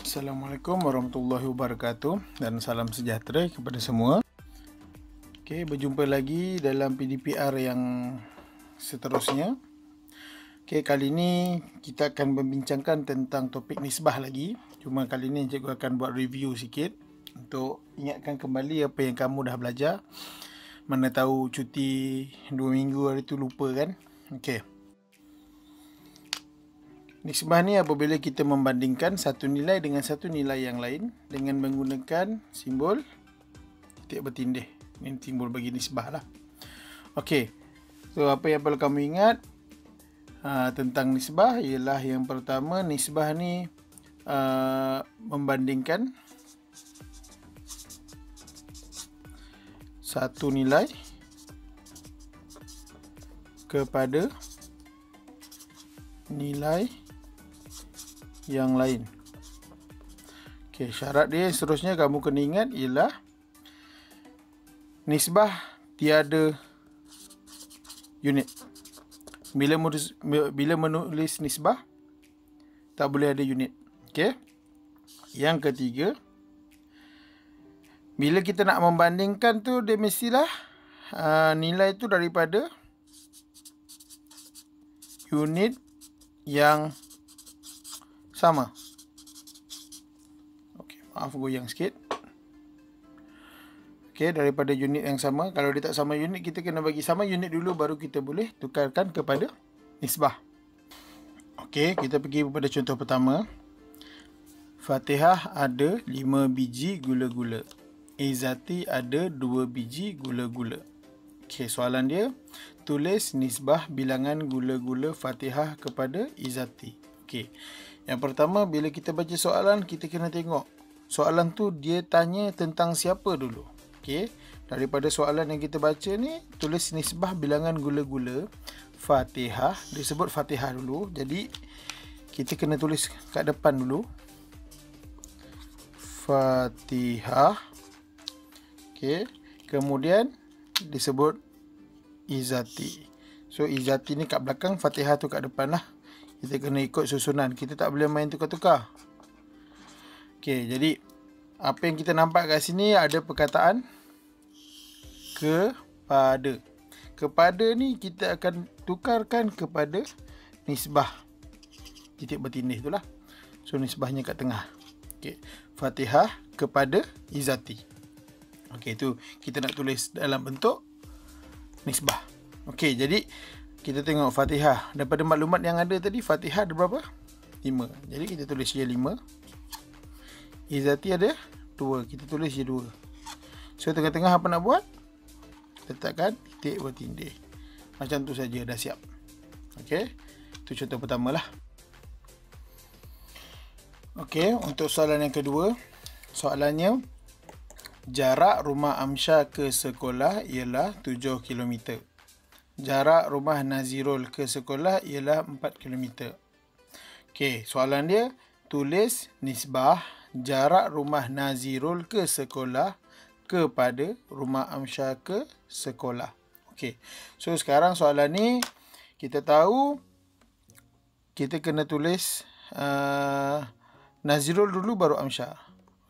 Assalamualaikum warahmatullahi wabarakatuh dan salam sejahtera kepada semua. Okey, berjumpa lagi dalam PDPR yang seterusnya. Okey, kali ini kita akan membincangkan tentang topik nisbah lagi. Cuma kali ini cikgu akan buat review sikit untuk ingatkan kembali apa yang kamu dah belajar. Mana tahu cuti 2 minggu hari tu lupa kan? Okey. Nisbah ni apabila kita membandingkan satu nilai dengan satu nilai yang lain dengan menggunakan simbol titik bertindih. Ini simbol bagi nisbah lah. Okey. So apa yang perlu kamu ingat tentang nisbah ialah yang pertama, nisbah ni membandingkan satu nilai kepada nilai yang lain. Okey, syarat dia seterusnya kamu kena ingat ialah nisbah tiada unit. Bila menulis nisbah tak boleh ada unit. Okey. Yang ketiga, bila kita nak membandingkan tu dia mestilah nilai tu daripada unit yang sama. Okey, maaf goyang sikit. Okey, daripada unit yang sama. Kalau dia tak sama unit, kita kena bagi sama unit dulu baru kita boleh tukarkan kepada nisbah. Okey, kita pergi kepada contoh pertama. Fatihah ada 5 biji gula-gula. Izati ada 2 biji gula-gula. Okey, soalan dia, tulis nisbah bilangan gula-gula Fatihah kepada Izati. Okey. Yang pertama, bila kita baca soalan, kita kena tengok soalan tu dia tanya tentang siapa dulu. Okey. Daripada soalan yang kita baca ni, tulis nisbah bilangan gula-gula Fatihah, disebut Fatihah dulu. Jadi kita kena tulis kat depan dulu. Fatihah. Okey. Kemudian disebut Izati. So Izati ni kat belakang, Fatihah tu kat depan lah. Kita kena ikut susunan. Kita tak boleh main tukar-tukar. Okey, jadi apa yang kita nampak kat sini ada perkataan kepada. Kepada ni kita akan tukarkan kepada nisbah titik bertindih tu lah. So nisbahnya kat tengah. Okey, Fatihah kepada Izati. Okey, tu kita nak tulis dalam bentuk nisbah. Okey, jadi kita tengok Fatihah. Daripada maklumat yang ada tadi, Fatihah ada berapa? 5. Jadi kita tulis je 5. Izati ada 2. Kita tulis je 2. So tengah-tengah apa nak buat? Letakkan titik bertindih. Macam tu saja, dah siap. Okey, itu contoh pertama lah. Okey, untuk soalan yang kedua. Soalannya, jarak rumah Amsyah ke sekolah ialah 7 km. Jarak rumah Nazirul ke sekolah ialah 4 km. Okey, soalan dia, tulis nisbah jarak rumah Nazirul ke sekolah kepada rumah Amsyah ke sekolah. Okey, so sekarang soalan ni kita tahu kita kena tulis Nazirul dulu baru Amsyah.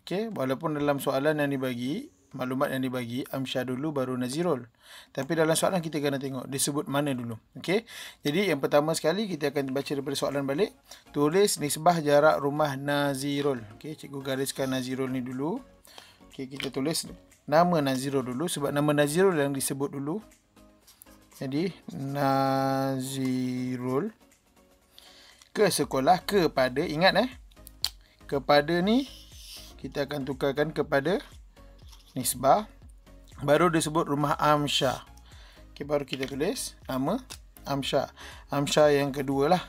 Okey, walaupun dalam soalan yang dibagi, maklumat yang dibagi, Amsyah dulu baru Nazirul. Tapi dalam soalan kita kena tengok disebut mana dulu. Okey. Jadi yang pertama sekali kita akan baca daripada soalan balik. Tulis nisbah jarak rumah Nazirul. Okey, cikgu gariskan Nazirul ni dulu. Okey, kita tulis nama Nazirul dulu sebab nama Nazirul yang disebut dulu. Jadi Nazirul ke sekolah kepada, ingat kepada ni kita akan tukarkan kepada nisbah, baru disebut rumah Amsyah. Okey, baru kita tulis nama Amsyah. Amsyah yang kedua lah.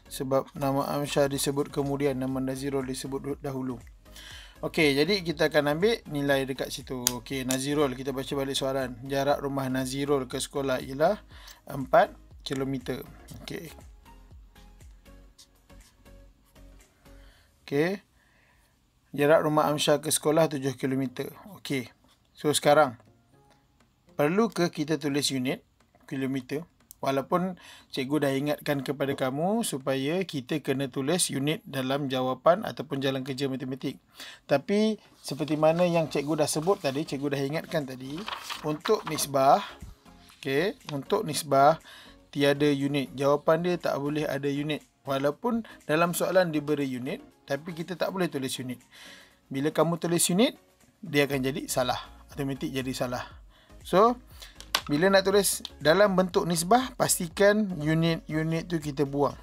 Sebab nama Amsyah disebut kemudian, nama Nazirul disebut dahulu. Okey, jadi kita akan ambil nilai dekat situ. Okey, Nazirul, kita baca balik soalan. Jarak rumah Nazirul ke sekolah ialah 4 km. Okey. Okey. Jarak rumah Amsyah ke sekolah 7 km. Okey. So sekarang, perlu ke kita tulis unit kilometer? Walaupun cikgu dah ingatkan kepada kamu supaya kita kena tulis unit dalam jawapan ataupun jalan kerja matematik. Tapi seperti mana yang cikgu dah sebut tadi, cikgu dah ingatkan tadi, untuk nisbah, okey, untuk nisbah tiada unit. Jawapan dia tak boleh ada unit. Walaupun dalam soalan diberi unit, tapi kita tak boleh tulis unit. Bila kamu tulis unit, dia akan jadi salah. Matematik jadi salah. So, bila nak tulis dalam bentuk nisbah, pastikan unit-unit tu kita buang.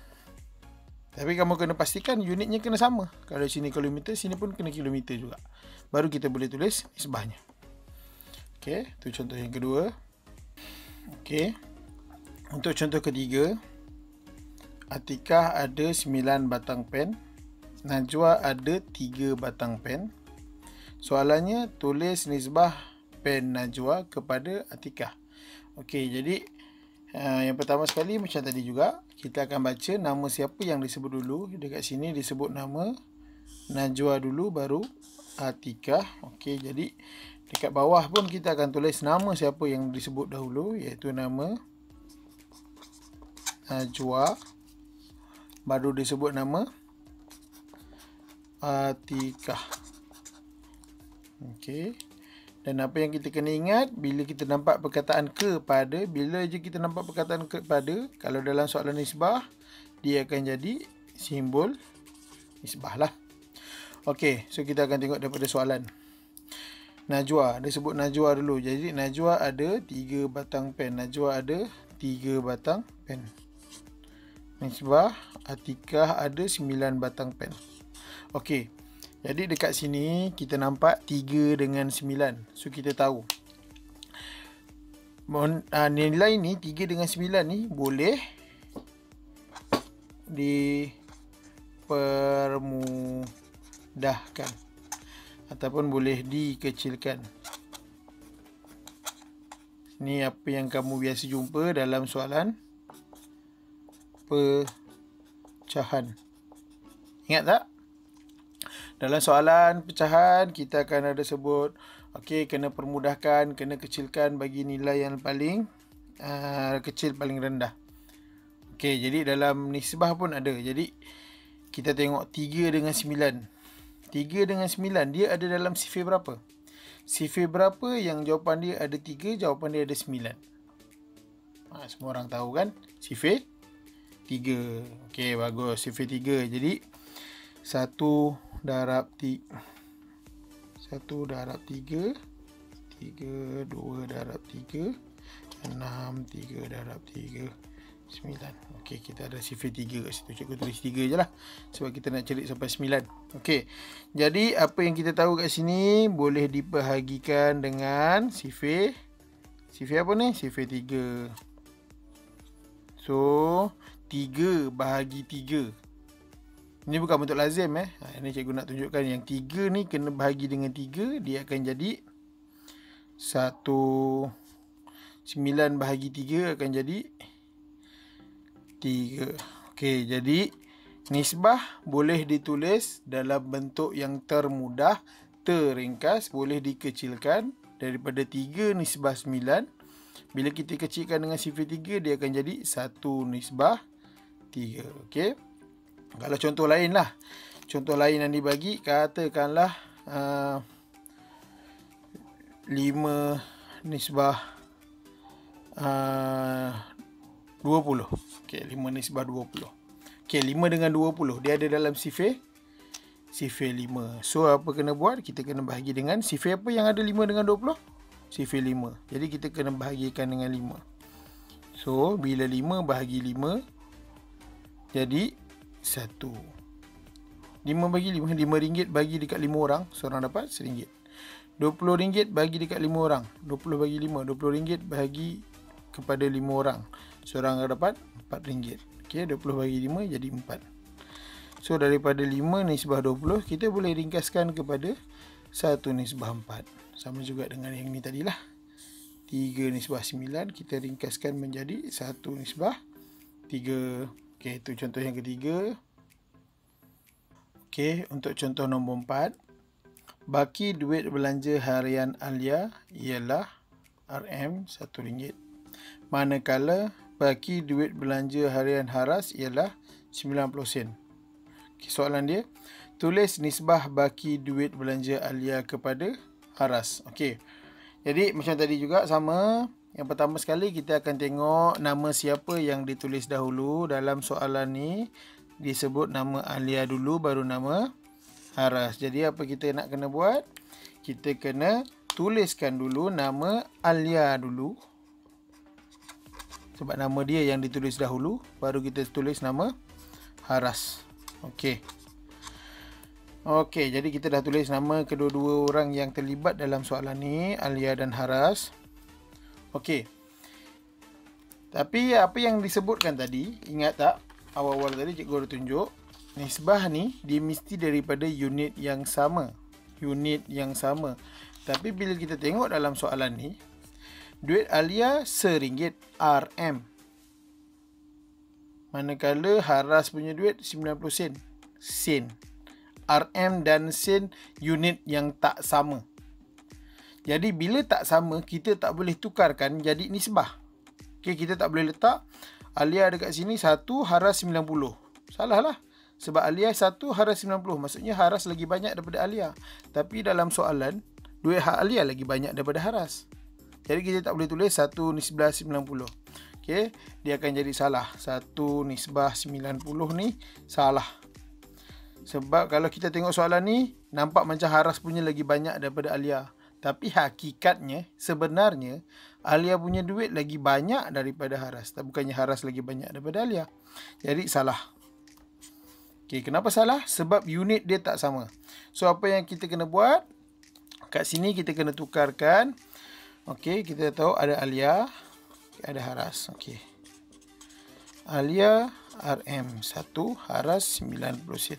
Tapi kamu kena pastikan unitnya kena sama. Kalau sini kilometer, sini pun kena kilometer juga. Baru kita boleh tulis nisbahnya. Okey, tu contoh yang kedua. Okey. Untuk contoh ketiga, Atikah ada 9 batang pen. Najwa ada 3 batang pen. Soalannya, tulis nisbah pen Najwa kepada Atikah. Okey, jadi yang pertama sekali macam tadi juga, kita akan baca nama siapa yang disebut dulu. Dekat sini disebut nama Najwa dulu, baru Atikah. Okey, jadi dekat bawah pun kita akan tulis nama siapa yang disebut dahulu, iaitu nama Najwa, baru disebut nama Atikah. Okey. Dan apa yang kita kena ingat, bila kita nampak perkataan kepada, bila je kita nampak perkataan kepada, kalau dalam soalan nisbah, dia akan jadi simbol nisbah lah. Okey, so kita akan tengok daripada soalan. Najwa, dia sebut Najwa dulu. Jadi Najwa ada 3 batang pen. Najwa ada 3 batang pen. Nisbah Atikah ada 9 batang pen. Okey. Jadi dekat sini kita nampak 3 dengan 9. So kita tahu nilai ni 3 dengan 9 ni boleh dipermudahkan ataupun boleh dikecilkan. Ni apa yang kamu biasa jumpa dalam soalan pecahan. Ingat tak? Dalam soalan pecahan, kita akan ada sebut, okey, kena permudahkan, kena kecilkan bagi nilai yang paling kecil, paling rendah. Okey, jadi dalam nisbah pun ada. Jadi, kita tengok 3 dengan 9. 3 dengan 9, dia ada dalam sifir berapa? Sifir berapa yang jawapan dia ada 3, jawapan dia ada 9. Semua orang tahu kan? Sifir 3. Okey, bagus. Sifir 3. Jadi, 1 darab 3, 3, 2 darab 3, 6, 3 darab 3, 9. Okey, kita ada sifir 3 kat situ. Cikgu tulis 3 je lah, sebab kita nak cari sampai 9. Okey, jadi apa yang kita tahu kat sini, boleh dibahagikan dengan sifir apa ni? Sifir 3. So, 3 bahagi 3. Ini bukan bentuk lazim. Ini cikgu nak tunjukkan yang 3 ni kena bahagi dengan 3. Dia akan jadi 9 bahagi 3 akan jadi 3. Okey, jadi nisbah boleh ditulis dalam bentuk yang termudah, terringkas, boleh dikecilkan daripada 3 nisbah 9. Bila kita kecilkan dengan sifir 3, dia akan jadi 1 nisbah 3. Okey. Kalau contoh lain lah. Contoh lain yang dibagi, katakanlah 5 nisbah 20. Okey, 5 nisbah 20. Okey, 5 dengan 20. Dia ada dalam sifir 5. So, apa kena buat? Kita kena bahagi dengan sifir apa yang ada 5 dengan 20? Sifir 5. Jadi, kita kena bahagikan dengan 5. So, bila 5 bahagi 5, jadi 1. 5 bagi 5. RM5 bagi dekat 5 orang. Seorang dapat RM1. RM20 bagi dekat 5 orang. 20 bagi 5. RM20 bagi kepada 5 orang. Seorang dapat RM4. Okey, 20 bagi 5 jadi 4. So, daripada 5 nisbah 20, kita boleh ringkaskan kepada 1 nisbah 4. Sama juga dengan yang ni tadilah. 3 nisbah 9, kita ringkaskan menjadi 1 nisbah 3. Okey, itu contoh yang ketiga. Okey, untuk contoh nombor 4. Baki duit belanja harian Alia ialah RM1. Manakala baki duit belanja harian Haras ialah 90 sen. Okay, soalan dia, tulis nisbah baki duit belanja Alia kepada Haras. Okey. Jadi macam tadi juga sama. Yang pertama sekali kita akan tengok nama siapa yang ditulis dahulu dalam soalan ni. Disebut nama Alia dulu baru nama Haras. Jadi apa kita nak kena buat? Kita kena tuliskan dulu nama Alia dulu. Sebab nama dia yang ditulis dahulu, baru kita tulis nama Haras. Okey. Okey, jadi kita dah tulis nama kedua-dua orang yang terlibat dalam soalan ni, Alia dan Haras. Okey. Tapi apa yang disebutkan tadi, ingat tak? Awal-awal tadi cikgu ada tunjuk, nisbah ni dia mesti daripada unit yang sama. Unit yang sama. Tapi bila kita tengok dalam soalan ni, duit Alia RM1 RM. Manakala Haras punya duit 90 sen. Sen. RM dan sen unit yang tak sama. Jadi bila tak sama, kita tak boleh tukarkan jadi nisbah. Okey, kita tak boleh letak Alia dekat sini 1, Haras 90. Salah lah. Sebab Alia 1, Haras 90. Maksudnya Haras lagi banyak daripada Alia. Tapi dalam soalan, duit Alia lagi banyak daripada Haras. Jadi kita tak boleh tulis 1 nisbah 90. Okey, dia akan jadi salah. 1 nisbah 90 ni salah. Sebab kalau kita tengok soalan ni, nampak macam Haras punya lagi banyak daripada Alia. Tapi hakikatnya, sebenarnya, Alia punya duit lagi banyak daripada Haras. Bukannya Haras lagi banyak daripada Alia. Jadi salah. Okey, kenapa salah? Sebab unit dia tak sama. So, apa yang kita kena buat? Kat sini kita kena tukarkan. Okey, kita tahu ada Alia, ada Haras. Okey. Alia RM 1, Haras 90 sen.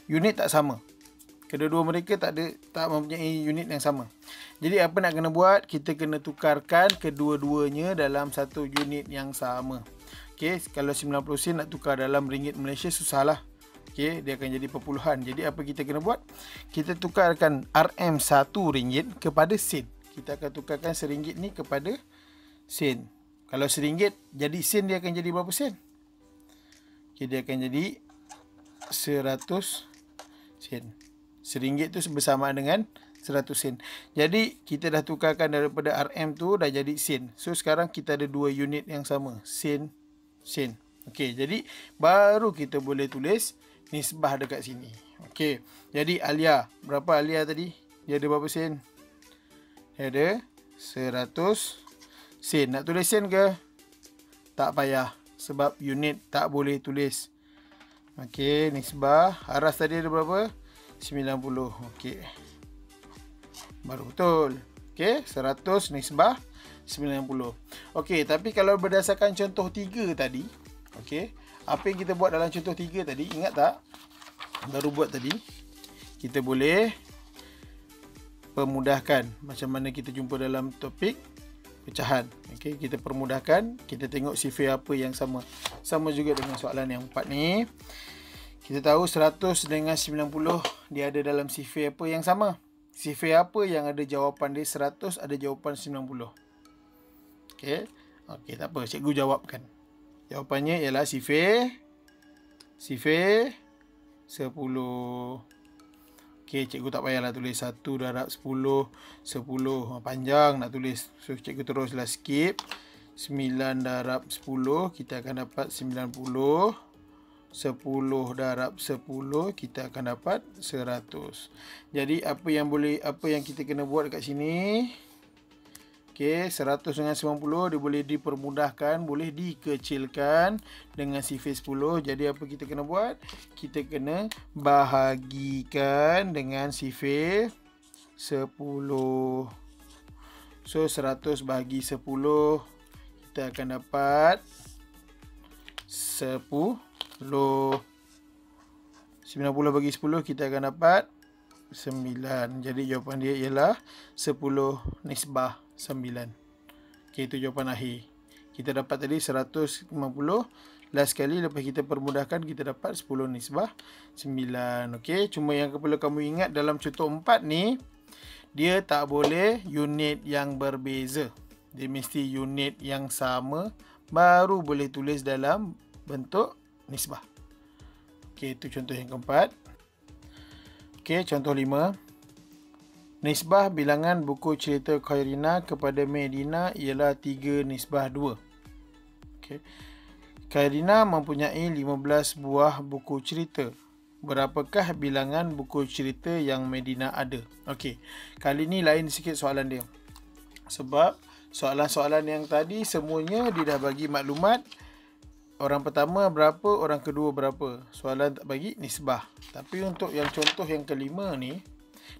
Unit tak sama. Kedua-dua mereka tak mempunyai unit yang sama. Jadi apa nak kena buat? Kita kena tukarkan kedua-duanya dalam satu unit yang sama. Okey, kalau 90 sen nak tukar dalam ringgit Malaysia susahlah. Okey, dia akan jadi perpuluhan. Jadi apa kita kena buat? Kita tukarkan RM1 kepada sen. Kita akan tukarkan RM1 ni kepada sen. Kalau RM1 jadi sen, dia akan jadi berapa sen? Okey, dia akan jadi 100 sen. RM1 tu bersamaan dengan 100 sen. Jadi kita dah tukarkan daripada RM tu dah jadi sen. So sekarang kita ada dua unit yang sama, sen, sen. Okey, jadi baru kita boleh tulis nisbah dekat sini. Okey. Jadi Alia, berapa Alia tadi? Dia ada berapa sen? Dia ada 100 sen. Nak tulis sen ke? Tak payah sebab unit tak boleh tulis. Okey, nisbah Haras tadi ada berapa? 90. Okey. Baru betul. Okey, 100 nisbah 90. Okey, tapi kalau berdasarkan contoh 3 tadi, okey, apa yang kita buat dalam contoh 3 tadi, ingat tak? Baru buat tadi, kita boleh permudahkan macam mana kita jumpa dalam topik pecahan. Okey, kita permudahkan, kita tengok sifar apa yang sama. Sama juga dengan soalan yang 4 ni. Kita tahu 100 dengan 90 dia ada dalam sifar apa yang sama? Sifar apa yang ada jawapan dia 100, ada jawapan 90? Okey. Okey, tak apa, cikgu jawabkan. Jawapannya ialah sifar 10. Okey, cikgu tak payahlah tulis 1 darab 10, 10. Panjang nak tulis. So, cikgu teruslah skip. 9 darab 10, kita akan dapat 90. 10 darab 10, kita akan dapat 100. Jadi apa yang kita kena buat dekat sini? Okey, 100 dengan 90 dia boleh dipermudahkan, boleh dikecilkan dengan sifar 10. Jadi apa kita kena buat? Kita kena bahagikan dengan sifar 10. So 100 bahagi 10, kita akan dapat 10. 90 bagi 10 kita akan dapat 9. Jadi jawapan dia ialah 10 nisbah 9. Okey, itu jawapan akhir. Kita dapat tadi 150. Last sekali lepas kita permudahkan kita dapat 10 nisbah 9. Okey, cuma yang perlu kamu ingat dalam contoh 4 ni, dia tak boleh unit yang berbeza. Dia mesti unit yang sama baru boleh tulis dalam bentuk nisbah. Okey, itu contoh yang keempat. Okey, contoh 5. Nisbah bilangan buku cerita Khairina kepada Medina ialah 3 nisbah 2. Okey. Khairina mempunyai 15 buah buku cerita. Berapakah bilangan buku cerita yang Medina ada? Okey. Kali ni lain sikit soalan dia. Sebab soalan-soalan yang tadi semuanya dia dah bagi maklumat. Orang pertama berapa, orang kedua berapa. Soalan tak bagi nisbah. Tapi untuk yang contoh yang kelima ni,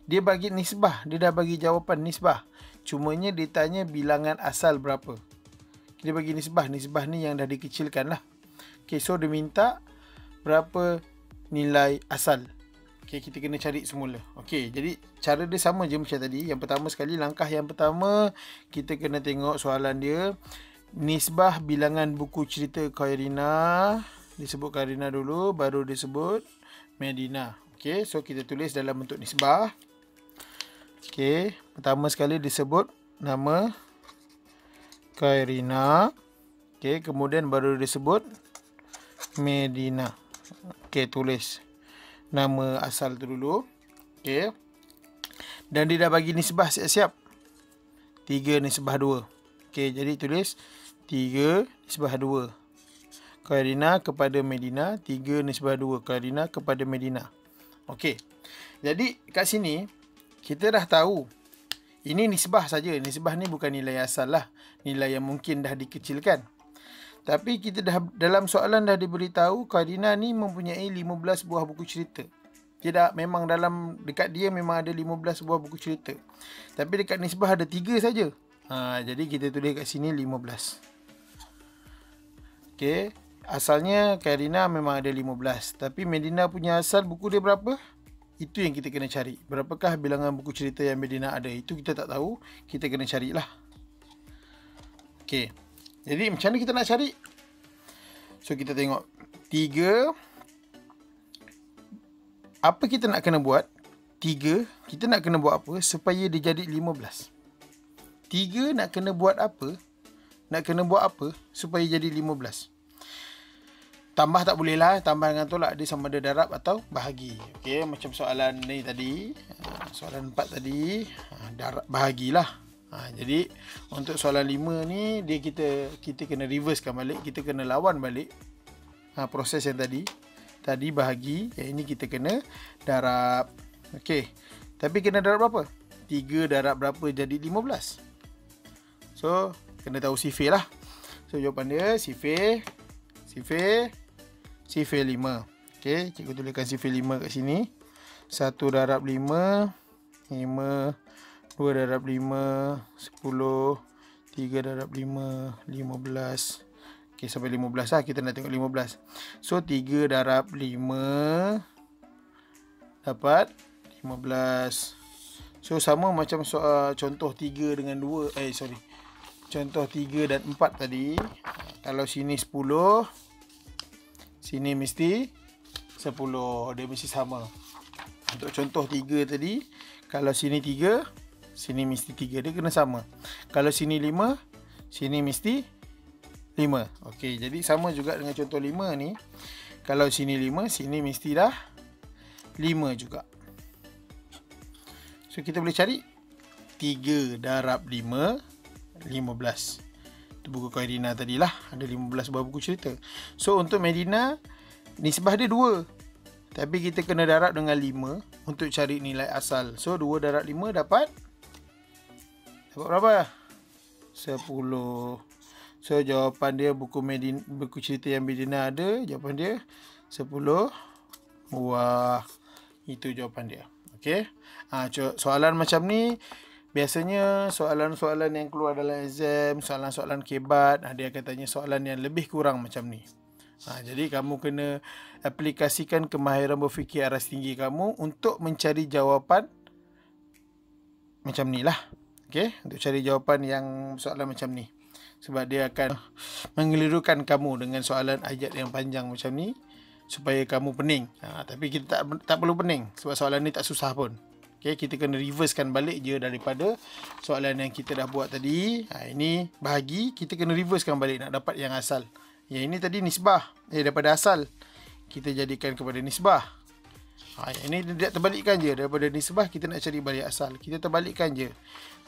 dia bagi nisbah. Dia dah bagi jawapan nisbah. Cumanya dia tanya bilangan asal berapa. Dia bagi nisbah. Nisbah ni yang dah dikecilkan lah. Okay, so dia minta berapa nilai asal. Okay, kita kena cari semula. Okay, jadi cara dia sama je macam tadi. Yang pertama sekali, langkah yang pertama, kita kena tengok soalan dia. Nisbah bilangan buku cerita Khairina. Disebut Khairina dulu, baru disebut Medina. Okay, so kita tulis dalam bentuk nisbah. Okay, pertama sekali disebut nama Khairina. Okay, kemudian baru disebut Medina. Okay, tulis nama asal tu dulu. Okay, dan dia dah bagi nisbah siap-siap. 3 nisbah 2. Okay, jadi tulis 3 nisbah 2. Khairina kepada Medina. 3 nisbah 2. Khairina kepada Medina. Okay, jadi kat sini kita dah tahu ini nisbah saja. Nisbah ni bukan nilai asal lah. Nilai yang mungkin dah dikecilkan. Tapi kita dah dalam soalan dah diberitahu Khairina ni mempunyai 15 buah buku cerita. Dia dah memang dalam dekat dia memang ada 15 buah buku cerita. Tapi dekat nisbah ada 3 saja. Jadi kita tulis kat sini 15. Okey, asalnya Khairina memang ada 15. Tapi Medina punya asal buku dia berapa? Itu yang kita kena cari. Berapakah bilangan buku cerita yang Medina ada? Itu kita tak tahu. Kita kena carilah. Okey. Jadi macam mana kita nak cari? So kita tengok 3. Apa kita nak kena buat? 3, kita nak kena buat apa supaya dia jadi 15? 3 nak kena buat apa? Nak kena buat apa supaya jadi 15? Tambah tak boleh lah. Tambah dengan tolak dia sama ada darab atau bahagi. Okey, macam soalan ni tadi. Soalan 4 tadi. Darab bahagilah. Jadi untuk soalan 5 ni dia kita kena reversekan balik, kita kena lawan balik proses yang tadi bahagi, yang ini kita kena darab. Okey, tapi kena darab berapa? 3 darab berapa jadi 15? So kena tahu sifir lah. So jawapan dia sifir 5. Okey, cikgu tuliskan sifir 5 kat sini. 1 darab 5, 2 darab 5, 10, 3 darab 5, 15. Okey, sampai 15 lah. Kita nak tengok 15. So, 3 darab 5 dapat 15. So, sama macam contoh 3 dengan 2. Contoh 3 dan 4 tadi. Kalau sini 10, sini mesti 10. Dia mesti sama. Untuk contoh 3 tadi, kalau sini 3, sini mesti 3. Dia kena sama. Kalau sini 5, sini mesti 5. Okey, jadi sama juga dengan contoh 5 ni. Kalau sini 5, sini mesti dah 5 juga. So, kita boleh cari 3 darab 5, 15. Itu buku Khairina tadilah. Ada 15 buah buku cerita. So, untuk Medina, nisbah dia 2. Tapi kita kena darab dengan 5 untuk cari nilai asal. So, 2 darab 5 dapat berapa? 10. So, jawapan dia buku cerita yang Medina ada. Jawapan dia 10 buah. Itu jawapan dia. Okey. Soalan macam ni biasanya soalan-soalan yang keluar dalam exam, soalan-soalan kebat, dia akan tanya soalan yang lebih kurang macam ni. Jadi kamu kena aplikasikan kemahiran berfikir aras tinggi kamu untuk mencari jawapan macam ni lah. Okey, untuk cari jawapan yang soalan macam ni. Sebab dia akan mengelirukan kamu dengan soalan ayat yang panjang macam ni supaya kamu pening. Tapi kita tak perlu pening sebab soalan ni tak susah pun. Okay, kita kena reversekan balik je daripada soalan yang kita dah buat tadi. Ini bahagi, kita kena reversekan balik nak dapat yang asal. Yang ini tadi nisbah, daripada asal kita jadikan kepada nisbah. Ini dia terbalikkan je, daripada nisbah kita nak cari balik asal. Kita terbalikkan je.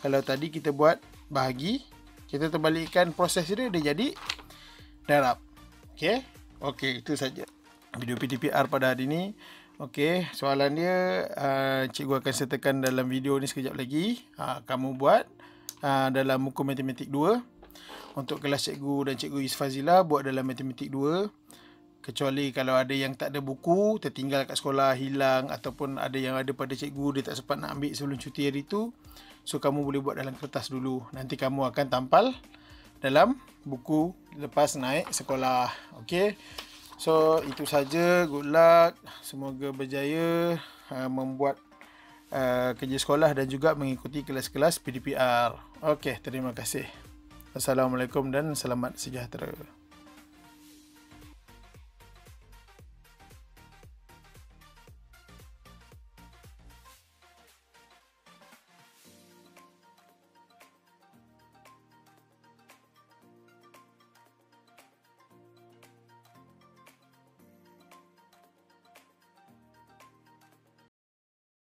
Kalau tadi kita buat bahagi, kita terbalikkan proses dia jadi darab. Okey. Okey, itu saja video PTPR pada hari ini. Okey, soalan dia cikgu akan sertakan dalam video ni sekejap lagi. Kamu buat dalam muka matematik 2. Untuk kelas cikgu dan cikgu Isfazila buat dalam matematik 2. Kecuali kalau ada yang tak ada buku, tertinggal kat sekolah, hilang, ataupun ada yang ada pada cikgu dia tak sempat nak ambil sebelum cuti hari tu. So kamu boleh buat dalam kertas dulu. Nanti kamu akan tampal dalam buku lepas naik sekolah. Okey. So itu saja, good luck, semoga berjaya membuat kerja sekolah dan juga mengikuti kelas-kelas PTPR. Okey, terima kasih. Assalamualaikum dan selamat sejahtera.